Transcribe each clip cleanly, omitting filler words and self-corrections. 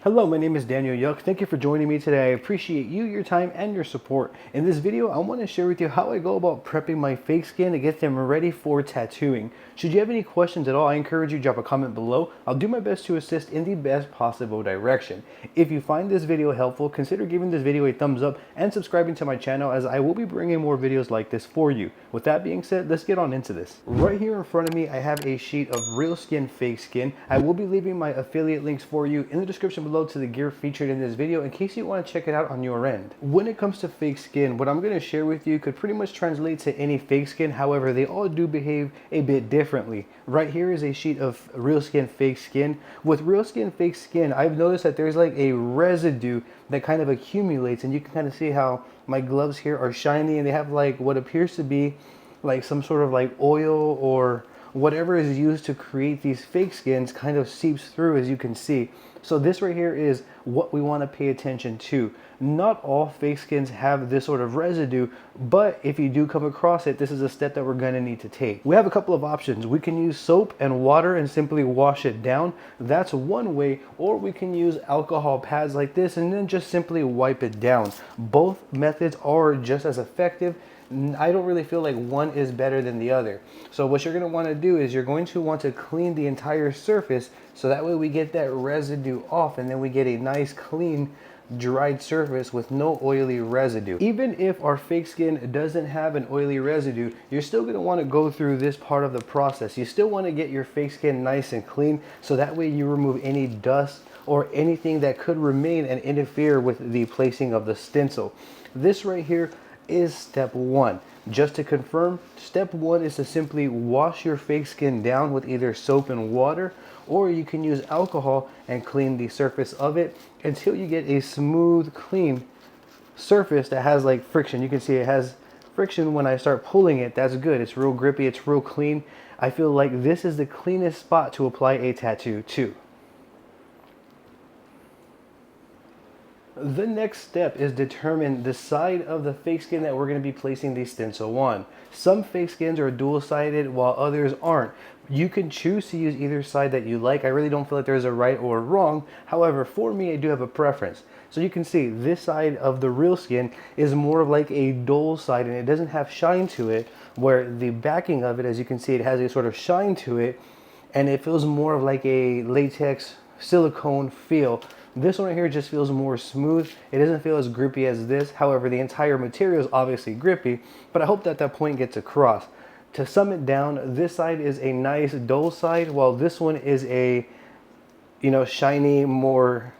Hello, my name is Daniel Yuck. Thank you for joining me today. I appreciate you, your time, and your support. In this video, I want to share with you how I go about prepping my fake skin to get them ready for tattooing. Should you have any questions at all, I encourage you to drop a comment below. I'll do my best to assist in the best possible direction. If you find this video helpful, consider giving this video a thumbs up and subscribing to my channel, as I will be bringing more videos like this for you. With that being said, let's get on into this. Right here in front of me, I have a sheet of real skin, fake skin. I will be leaving my affiliate links for you in the description below to the gear featured in this video in case you want to check it out on your end. When it comes to fake skin, what I'm going to share with you could pretty much translate to any fake skin. However, they all do behave a bit differently. Right here is a sheet of real skin, fake skin. With real skin, fake skin, I've noticed that there's like a residue that kind of accumulates, and you can kind of see how my gloves here are shiny and they have like what appears to be like some sort of like oil or whatever is used to create these fake skins kind of seeps through, as you can see. So this right here is what we want to pay attention to. Not all fake skins have this sort of residue, but if you do come across it, this is a step that we're going to need to take. We have a couple of options. We can use soap and water and simply wash it down. That's one way. Or we can use alcohol pads like this and then just simply wipe it down. Both methods are just as effective. I don't really feel like one is better than the other. So what you're going to want to do is you're going to want to clean the entire surface, so that way we get that residue off and then we get a nice clean dried surface with no oily residue. Even if our fake skin doesn't have an oily residue, you're still going to want to go through this part of the process. You still want to get your fake skin nice and clean, so that way you remove any dust or anything that could remain and interfere with the placing of the stencil. This right here is step one. Just to confirm, step one is to simply wash your fake skin down with either soap and water, or you can use alcohol and clean the surface of it until you get a smooth, clean surface that has like friction. You can see it has friction when I start pulling it. That's good. It's real grippy. It's real clean. I feel like this is the cleanest spot to apply a tattoo to. The next step is determine the side of the fake skin that we're going to be placing the stencil on. Some fake skins are dual-sided while others aren't. You can choose to use either side that you like. I really don't feel like there's a right or wrong. However, for me, I do have a preference. So you can see this side of the real skin is more of like a dull side, and it doesn't have shine to it, where the backing of it, as you can see, it has a sort of shine to it, and it feels more of like a latex silicone feel. This one right here just feels more smooth. It doesn't feel as grippy as this. However, the entire material is obviously grippy, but I hope that that point gets across. To sum it down, this side is a nice dull side, while this one is a, shiny, more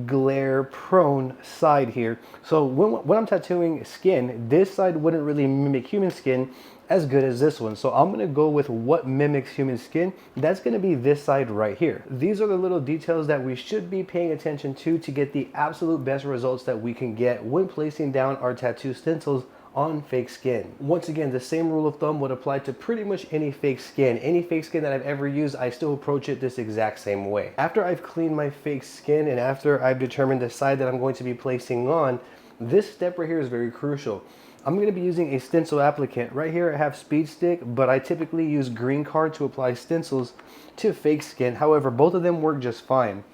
glare prone side here. So when I'm tattooing skin, this side wouldn't really mimic human skin as good as this one. So I'm going to go with what mimics human skin. That's going to be this side right here. These are the little details that we should be paying attention to get the absolute best results that we can get when placing down our tattoo stencils on fake skin. Once again, the same rule of thumb would apply to pretty much any fake skin. Any fake skin that I've ever used, I still approach it this exact same way. After I've cleaned my fake skin and after I've determined the side that I'm going to be placing on, this step right here is very crucial. I'm going to be using a stencil applicant. Right here I have speed stick, but I typically use green card to apply stencils to fake skin. However, both of them work just fine.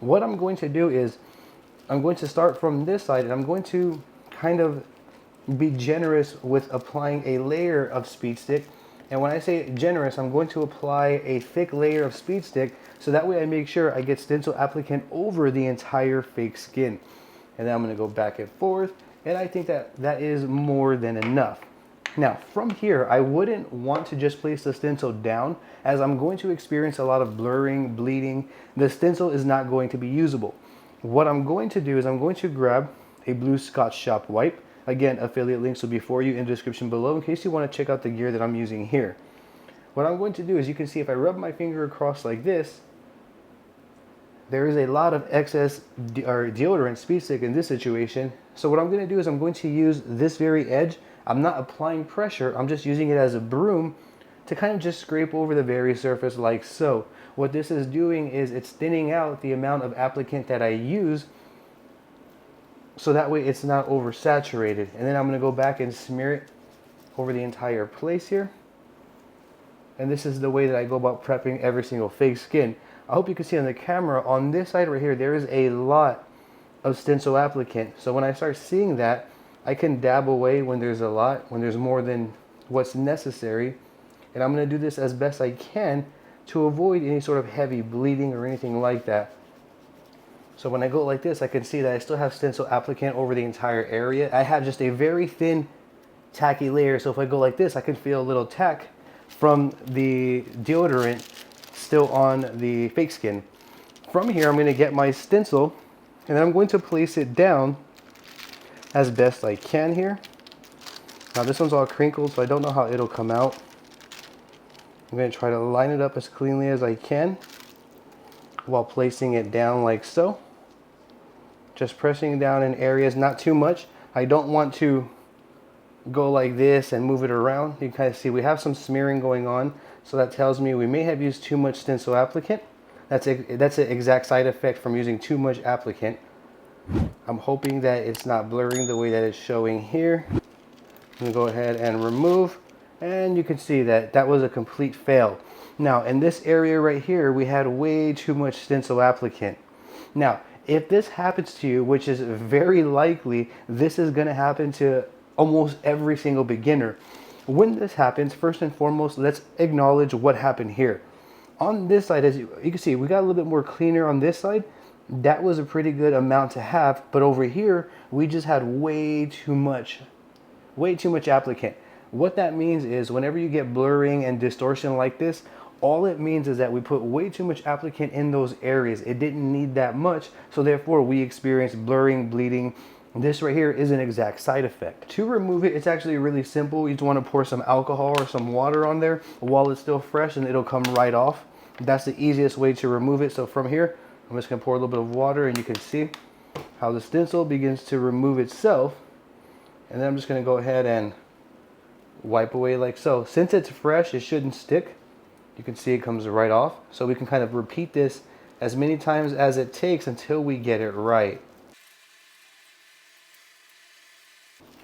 What I'm going to do is I'm going to start from this side, and I'm going to kind of be generous with applying a layer of speed stick. And when I say generous, I'm going to apply a thick layer of speed stick, so that way I make sure I get stencil applicant over the entire fake skin. And then I'm going to go back and forth, and I think that that is more than enough. Now from here, I wouldn't want to just place the stencil down, as I'm going to experience a lot of blurring, bleeding. The stencil is not going to be usable. What I'm going to do is I'm going to grab a blue Scotch Shop wipe. Again, affiliate links will be for you in the description below in case you want to check out the gear that I'm using here. What I'm going to do is, you can see if I rub my finger across like this, there is a lot of excess deodorant speed stick in this situation. So what I'm going to do is I'm going to use this very edge. I'm not applying pressure. I'm just using it as a broom to kind of just scrape over the very surface like so. What this is doing is it's thinning out the amount of applicant that I use, so that way it's not oversaturated. And then I'm going to go back and smear it over the entire place here. And this is the way that I go about prepping every single fake skin. I hope you can see on the camera, on this side right here, there is a lot of stencil applicant. So when I start seeing that, I can dab away when there's a lot, when there's more than what's necessary. And I'm going to do this as best I can to avoid any sort of heavy bleeding or anything like that. So when I go like this, I can see that I still have stencil applicant over the entire area. I have just a very thin, tacky layer. So if I go like this, I can feel a little tack from the deodorant still on the fake skin. From here, I'm going to get my stencil, and then I'm going to place it down as best I can here. Now this one's all crinkled, so I don't know how it'll come out. I'm going to try to line it up as cleanly as I can while placing it down like so. Just pressing down in areas, not too much. I don't want to go like this and move it around. You can kind of see we have some smearing going on, so that tells me we may have used too much stencil applicant. That's an exact side effect from using too much applicant. I'm hoping that it's not blurring the way that it's showing here. I'm going to go ahead and remove, and you can see that that was a complete fail. Now in this area right here, we had way too much stencil applicant. Now if this happens to you, which is very likely, this is going to happen to almost every single beginner. When this happens, first and foremost, let's acknowledge what happened here. On this side, as you can see, we got a little bit more cleaner on this side. That was a pretty good amount to have, but over here, we just had way too much applicant. What that means is whenever you get blurring and distortion like this, all it means is that we put way too much applicant in those areas. It didn't need that much, so therefore we experienced blurring, bleeding. This right here is an exact side effect. To remove it, it's actually really simple. You just want to pour some alcohol or some water on there while it's still fresh, and it'll come right off. That's the easiest way to remove it. So from here, I'm just going to pour a little bit of water, and you can see how the stencil begins to remove itself. And then I'm just going to go ahead and wipe away like so. Since it's fresh, it shouldn't stick. You can see it comes right off. So we can kind of repeat this as many times as it takes until we get it right.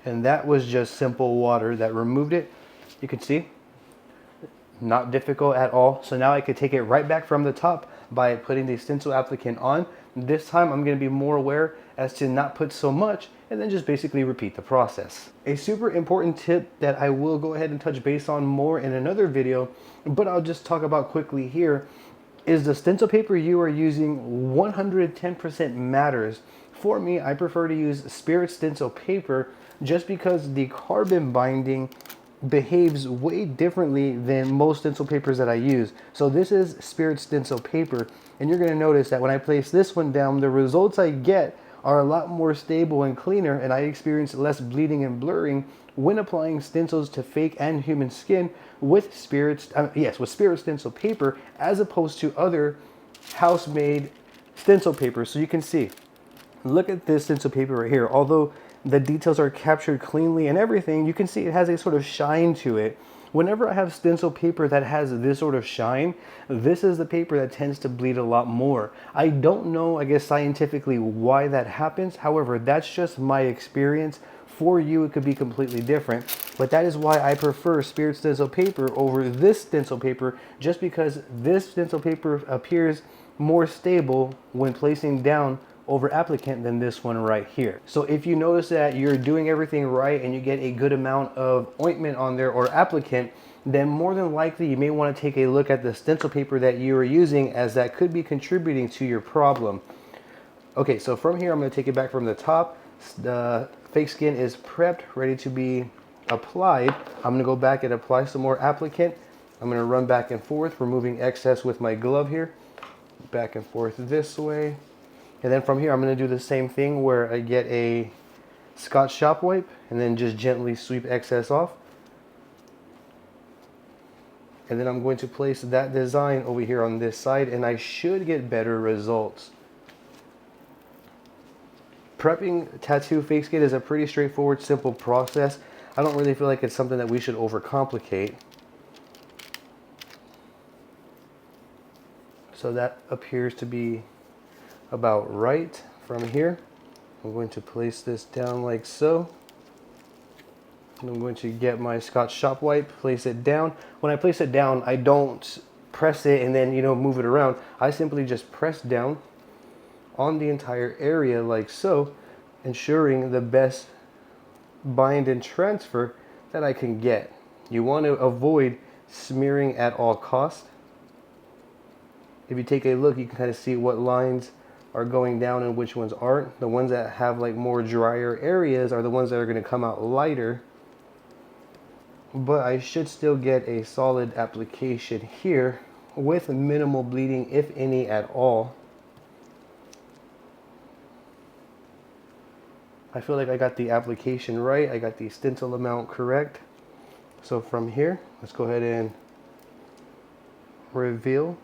And that was just simple water that removed it. You can see, not difficult at all. So now I could take it right back from the top by putting the stencil applicant on. This time I'm going to be more aware as to not put so much, and then just basically repeat the process. A super important tip that I will go ahead and touch base on more in another video, but I'll just talk about quickly here, is the stencil paper you are using 110% matters. For me, I prefer to use Spirit stencil paper just because the carbon binding behaves way differently than most stencil papers that I use. So this is Spirit stencil paper, and you're going to notice that when I place this one down, the results I get are a lot more stable and cleaner, and I experience less bleeding and blurring when applying stencils to fake and human skin with Spirit stencil paper, as opposed to other house-made stencil paper. So you can see, look at this stencil paper right here. Although the details are captured cleanly and everything, you can see it has a sort of shine to it. Whenever I have stencil paper that has this sort of shine, this is the paper that tends to bleed a lot more. I don't know, I guess, scientifically why that happens. However, that's just my experience. For you, it could be completely different. But that is why I prefer Spirit stencil paper over this stencil paper, just because this stencil paper appears more stable when placing down over applicant than this one right here. So if you notice that you're doing everything right and you get a good amount of ointment on there or applicant, then more than likely you may want to take a look at the stencil paper that you are using, as that could be contributing to your problem. Okay, so from here I'm going to take it back from the top. The fake skin is prepped, ready to be applied. I'm going to go back and apply some more applicant. I'm going to run back and forth, removing excess with my glove here. Back and forth this way. And then from here, I'm going to do the same thing where I get a Scotch shop wipe and then just gently sweep excess off. And then I'm going to place that design over here on this side, and I should get better results. Prepping tattoo fake skin is a pretty straightforward, simple process. I don't really feel like it's something that we should overcomplicate. So that appears to be about right. From here, I'm going to place this down like so. And I'm going to get my Scotch shop wipe, place it down. When I place it down, I don't press it and then, you know, move it around. I simply just press down on the entire area like so, ensuring the best bind and transfer that I can get. You want to avoid smearing at all costs. If you take a look, you can kind of see what lines are going down and which ones aren't. The ones that have like more drier areas are the ones that are going to come out lighter, but I should still get a solid application here with minimal bleeding, if any at all. I feel like I got the application right. I got the stencil amount correct. So from here, let's go ahead and reveal.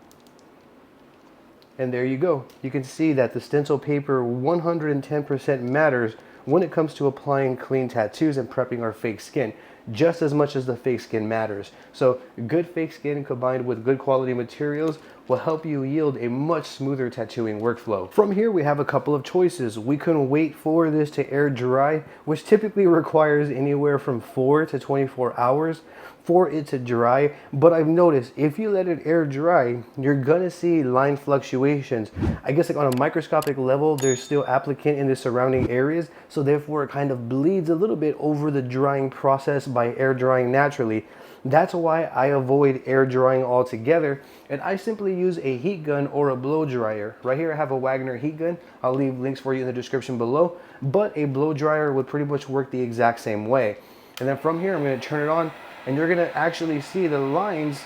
And there you go. You can see that the stencil paper 110% matters when it comes to applying clean tattoos and prepping our fake skin, just as much as the fake skin matters. So good fake skin combined with good quality materials will help you yield a much smoother tattooing workflow. From here, we have a couple of choices. We can wait for this to air dry, which typically requires anywhere from 4 to 24 hours for it to dry. But I've noticed if you let it air dry, you're gonna see line fluctuations. I guess like on a microscopic level, there's still applicant in the surrounding areas, so therefore it kind of bleeds a little bit over the drying process by air drying naturally. That's why I avoid air drying altogether, and I simply use a heat gun or a blow dryer. Right here I have a Wagner heat gun. I'll leave links for you in the description below, but a blow dryer would pretty much work the exact same way. And then from here I'm going to turn it on, and you're going to actually see the lines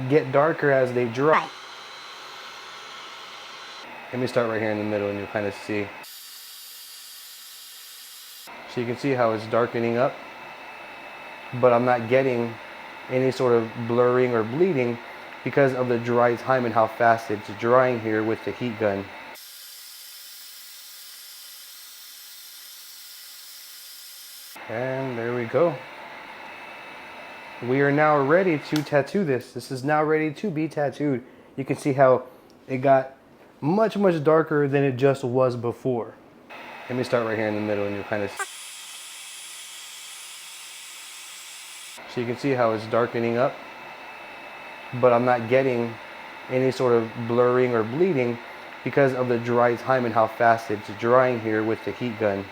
get darker as they dry. Let me start right here in the middle and you'll kind of see. So you can see how it's darkening up, but I'm not getting any sort of blurring or bleeding because of the dry time and how fast it's drying here with the heat gun. And there we go. We are now ready to tattoo this. This is now ready to be tattooed. You can see how it got much darker than it just was before. Let me start right here in the middle and you'll kind of see. So you can see how it's darkening up, but I'm not getting any sort of blurring or bleeding because of the dry time and how fast it's drying here with the heat gun.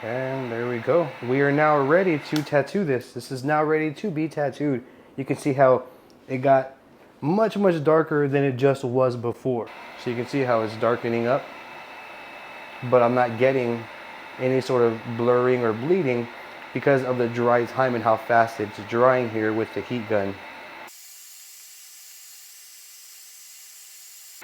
And there we go. We are now ready to tattoo this. This is now ready to be tattooed. You can see how it got much darker than it just was before. So you can see how it's darkening up, but I'm not getting any sort of blurring or bleeding because of the dry time and how fast it's drying here with the heat gun.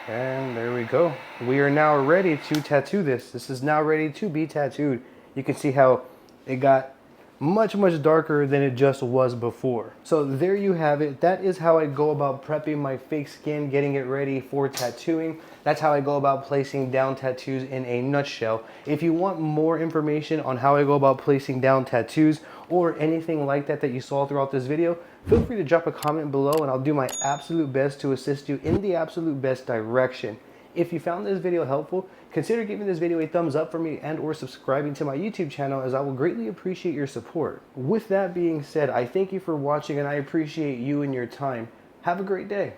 And there we go. We are now ready to tattoo this. This is now ready to be tattooed. You can see how it got much darker than it just was before. So there you have it. That is how I go about prepping my fake skin, getting it ready for tattooing. That's how I go about placing down tattoos in a nutshell. If you want more information on how I go about placing down tattoos or anything like that that you saw throughout this video, feel free to drop a comment below and I'll do my absolute best to assist you in the absolute best direction. If you found this video helpful, consider giving this video a thumbs up for me and or subscribing to my YouTube channel, as I will greatly appreciate your support. With that being said, I thank you for watching and I appreciate you and your time. Have a great day.